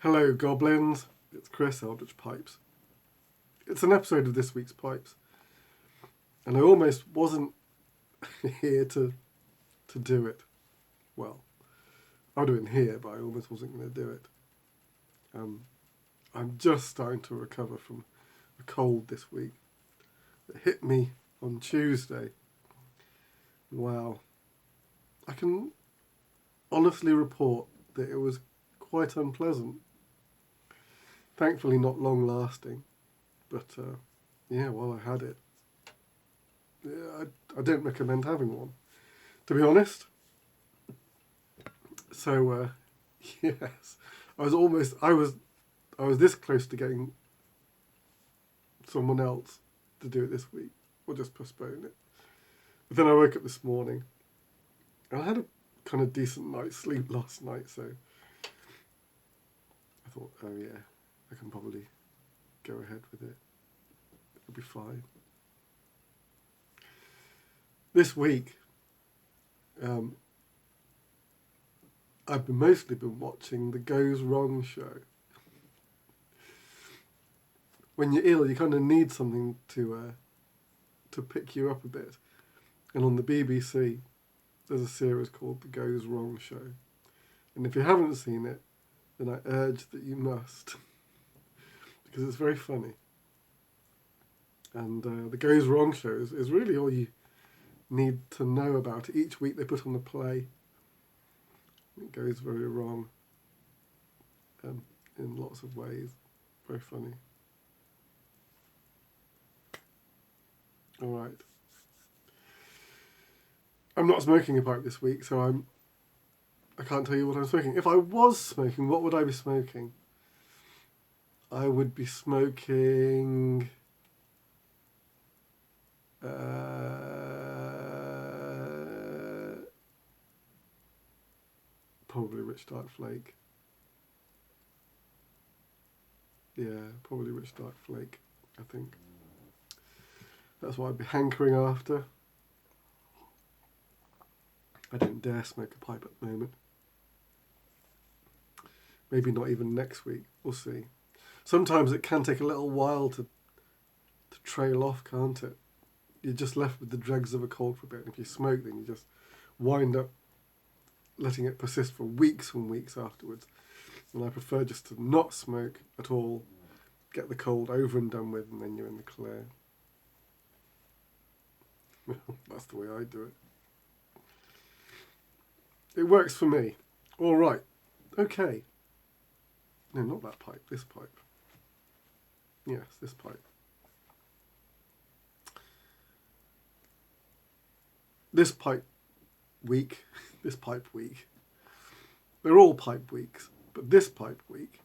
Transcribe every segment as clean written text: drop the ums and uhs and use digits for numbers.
Hello, goblins. It's Chris, Eldritch Pipes. It's an episode of this week's Pipes, and I almost wasn't here to do it. Well, I would have been here, but I almost wasn't going to do it. I'm just starting to recover from a cold this week. It hit me on Tuesday. Wow. I can honestly report that it was quite unpleasant. Thankfully not long lasting, but while I had it, I don't recommend having one, to be honest. So yes, I was this close to getting someone else to do it this week, or just postpone it. But then I woke up this morning, and I had a kind of decent night's sleep last night, so I thought, oh yeah, I can probably go ahead with it. It'll be fine. This week, I've mostly been watching the Goes Wrong show. When you're ill, you kind of need something to pick you up a bit. And on the BBC, there's a series called The Goes Wrong Show. And if you haven't seen it, then I urge that you must. Because it's very funny. And The Goes Wrong Show is really all you need to know about it. Each week they put on a play. It goes very wrong in lots of ways. Very funny. All right. I'm not smoking a pipe this week, so I can't tell you what I'm smoking. If I was smoking, what would I be smoking? I would be smoking probably Rich Dark Flake. Yeah, probably Rich Dark Flake, I think. That's what I'd be hankering after. I don't dare smoke a pipe at the moment. Maybe not even next week. We'll see. Sometimes it can take a little while to trail off, can't it? You're just left with the dregs of a cold for a bit. And if you smoke, then you just wind up letting it persist for weeks and weeks afterwards. And I prefer just to not smoke at all, get the cold over and done with, and then you're in the clear. That's the way I do it. It works for me. All right. Okay. No, not that pipe. This pipe. Yes, this pipe. This pipe week. They're all pipe weeks, but this pipe week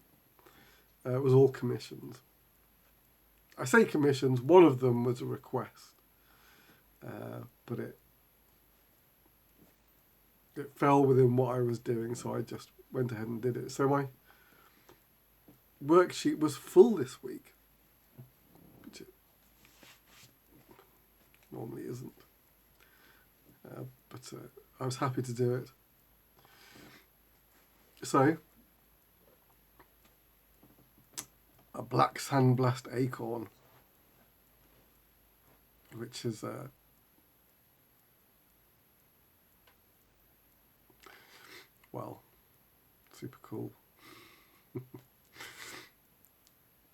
was all commissions. I say commissions. One of them was a request. But it fell within what I was doing, so I just went ahead and did it. So my worksheet was full this week, which it normally isn't. But I was happy to do it. So, a black sandblast acorn, which is super cool.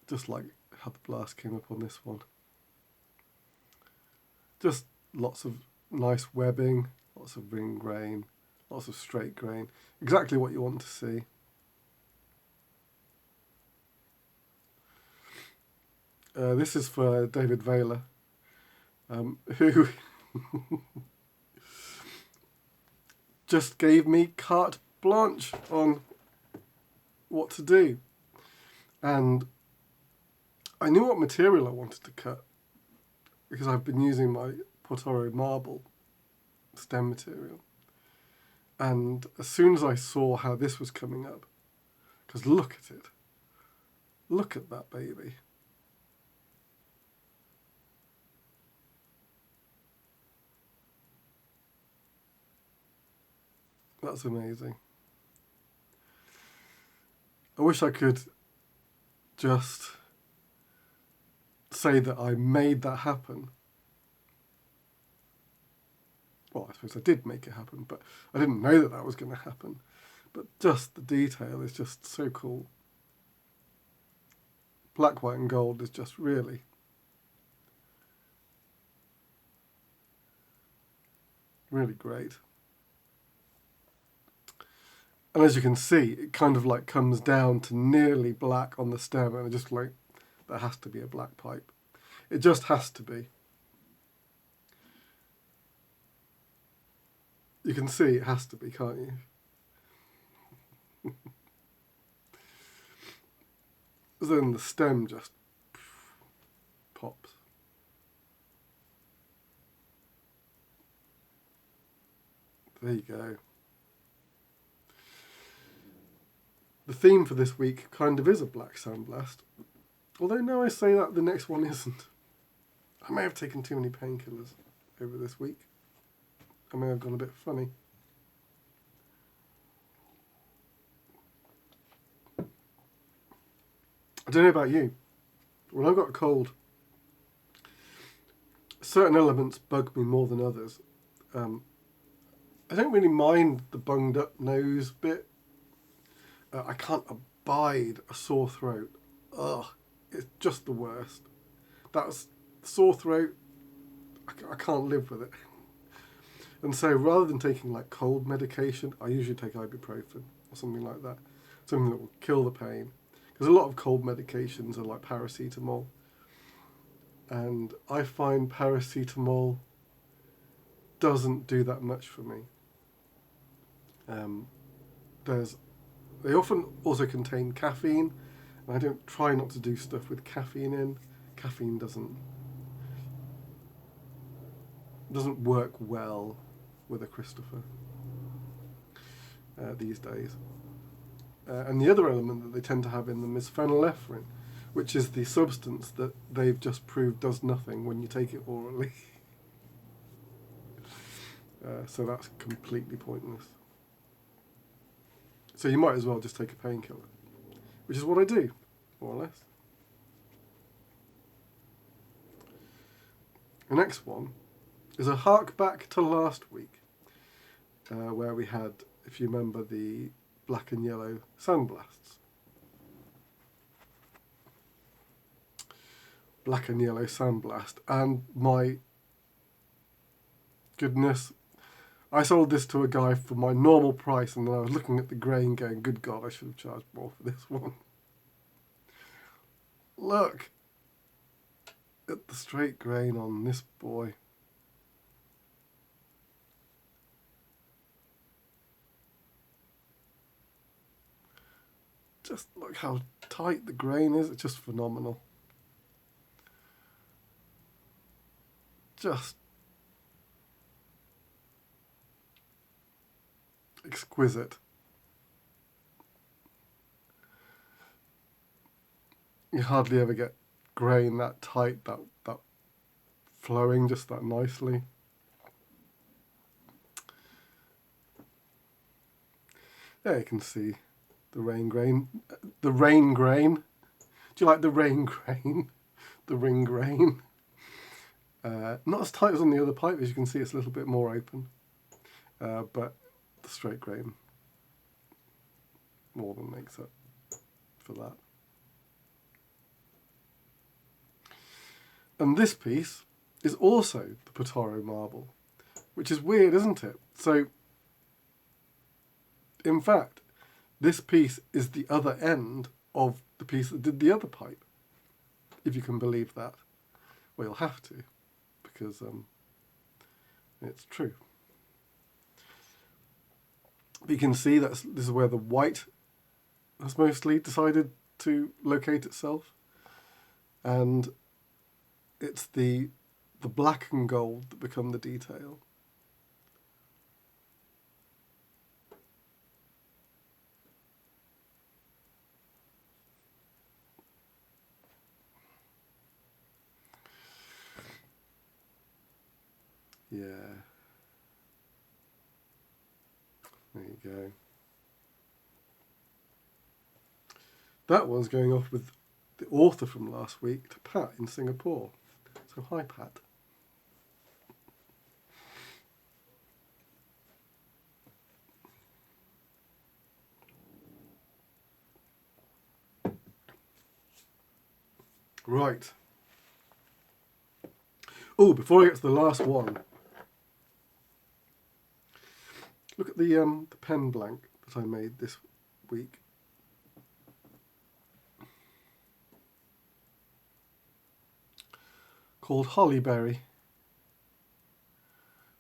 Just like how the blast came up on this one. Just lots of nice webbing, lots of ring grain, lots of straight grain. Exactly what you want to see. This is for David Vayler, who just gave me carte blanche on what to do. And I knew what material I wanted to cut because I've been using my Portoro marble stem material. And as soon as I saw how this was coming up, because look at it. Look at that baby. That's amazing. I wish I could just say that I made that happen. Well, I suppose I did make it happen, but I didn't know that that was going to happen. But just the detail is just so cool. Black, white and gold is just really great. And as you can see, it kind of like comes down to nearly black on the stem, and just like, that has to be a black pipe. It just has to be. You can see it has to be, can't you? Then the stem just pops. There you go. The theme for this week kind of is a black sandblast. Although now I say that, the next one isn't. I may have taken too many painkillers over this week. I may have gone a bit funny. I don't know about you. When I've got a cold, certain elements bug me more than others. I don't really mind the bunged up nose bit. I can't abide a sore throat. Ugh, it's just the worst. That's sore throat. I can't live with it. And so rather than taking like cold medication, I usually take ibuprofen or something like that. Something that will kill the pain. Because a lot of cold medications are like paracetamol. And I find paracetamol doesn't do that much for me. They often also contain caffeine, and I don't try not to do stuff with caffeine in. Caffeine doesn't work well with a Christopher these days. And the other element that they tend to have in them is phenylephrine, which is the substance that they've just proved does nothing when you take it orally. So that's completely pointless. So you might as well just take a painkiller, which is what I do, more or less. The next one is a hark back to last week, where we had, if you remember, the black and yellow sandblasts. Black and yellow sandblast, and my goodness, I sold this to a guy for my normal price, and then I was looking at the grain going, good God, I should have charged more for this one. Look at the straight grain on this boy. Just look how tight the grain is. It's just phenomenal. Just exquisite. You hardly ever get grain that tight, that flowing just that nicely. There you can see the rain grain. The rain grain. Do you like the rain grain? The ring grain. Not as tight as on the other pipe. As you can see, it's a little bit more open. But the straight grain more than makes up for that. And this piece is also the Potaro marble, which is weird, isn't it? So, in fact, this piece is the other end of the piece that did the other pipe, if you can believe that. Well, you'll have to, because it's true. But you can see that this is where the white has mostly decided to locate itself, and it's the black and gold that become the detail. Yeah. There you go. That one's going off with the author from last week to Pat in Singapore. So hi, Pat. Right. Oh, before I get to the last one, look at the pen blank that I made this week. Called Hollyberry,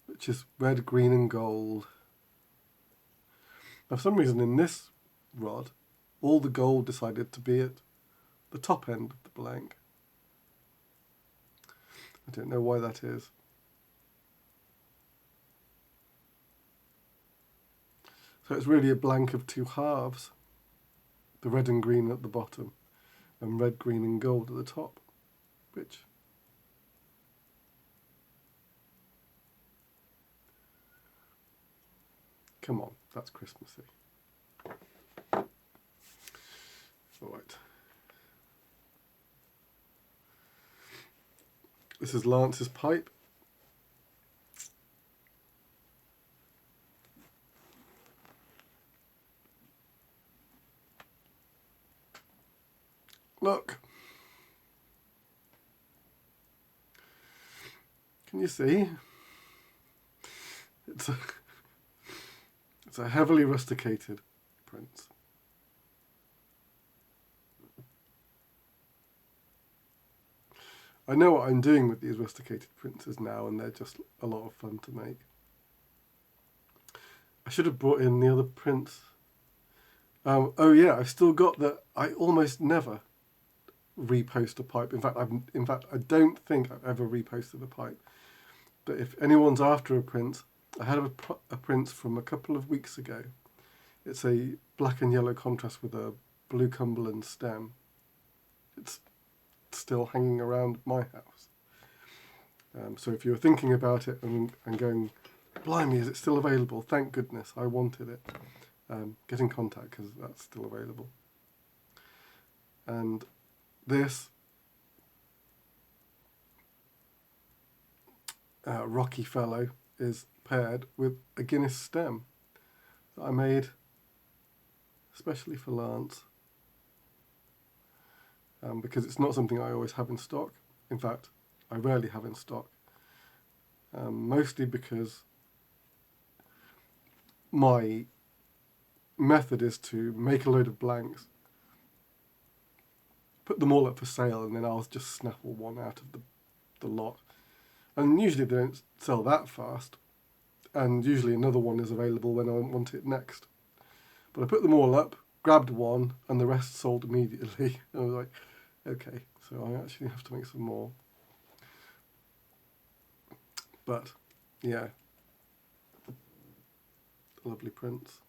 which is red, green and gold. Now, for some reason in this rod, all the gold decided to be at the top end of the blank. I don't know why that is. So it's really a blank of two halves. The red and green at the bottom and red, green and gold at the top. Which, come on, that's Christmassy. All right. This is Lance's pipe. Look. Can you see? It's a heavily rusticated print. I know what I'm doing with these rusticated printers now, and they're just a lot of fun to make. I should have brought in the other prints. Oh yeah, I've still got that. I almost never repost a pipe. In fact, I don't think I've ever reposted a pipe. But if anyone's after a print, I had a print from a couple of weeks ago. It's a black and yellow contrast with a blue Cumberland stem. It's still hanging around my house. So if you're thinking about it and going, blimey, is it still available? Thank goodness, I wanted it. Get in contact because that's still available. And this rocky fellow is paired with a Guinness stem that I made especially for Lance. Because it's not something I always have in stock. In fact, I rarely have in stock. Mostly because my method is to make a load of blanks, put them all up for sale, and then I'll just snaffle one out of the lot. And usually they don't sell that fast, and usually another one is available when I want it next. But I put them all up, grabbed one, and the rest sold immediately. And I was like, okay, so I actually have to make some more. But, yeah, lovely prints.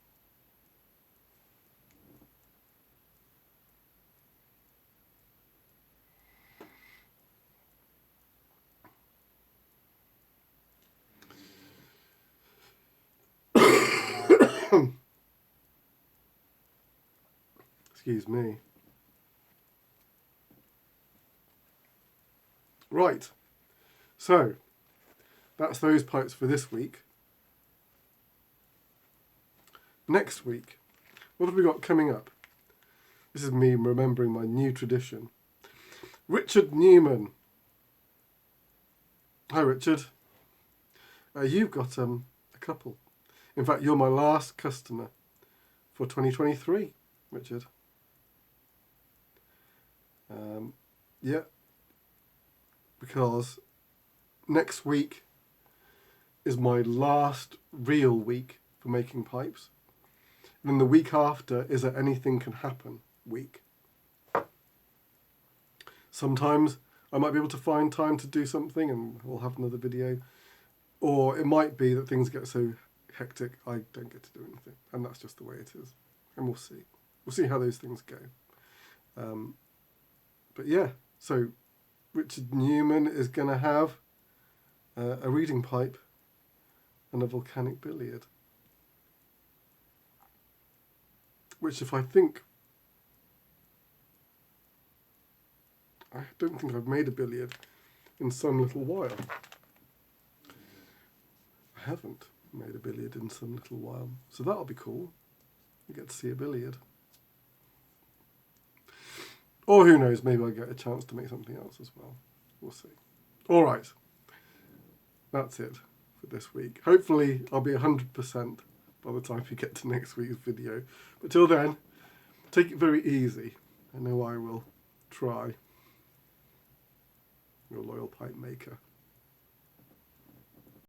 Excuse me. Right, so that's those pipes for this week. Next week, what have we got coming up? This is me remembering my new tradition. Richard Newman. Hi, Richard. You've got a couple. In fact, you're my last customer for 2023, Richard. Yeah. Because next week is my last real week for making pipes. And then the week after is a anything can happen week. Sometimes I might be able to find time to do something and we'll have another video. Or it might be that things get so hectic I don't get to do anything. And that's just the way it is. And we'll see. We'll see how those things go. But yeah, so Richard Newman is going to have a reading pipe and a volcanic billiard. Which if I think I don't think I've made a billiard in some little while. I haven't made a billiard in some little while. So that'll be cool. You get to see a billiard. Or who knows, maybe I'll get a chance to make something else as well. We'll see. All right. That's it for this week. Hopefully I'll be 100% by the time we get to next week's video. But till then, take it very easy. I know I will try. Your loyal pipe maker.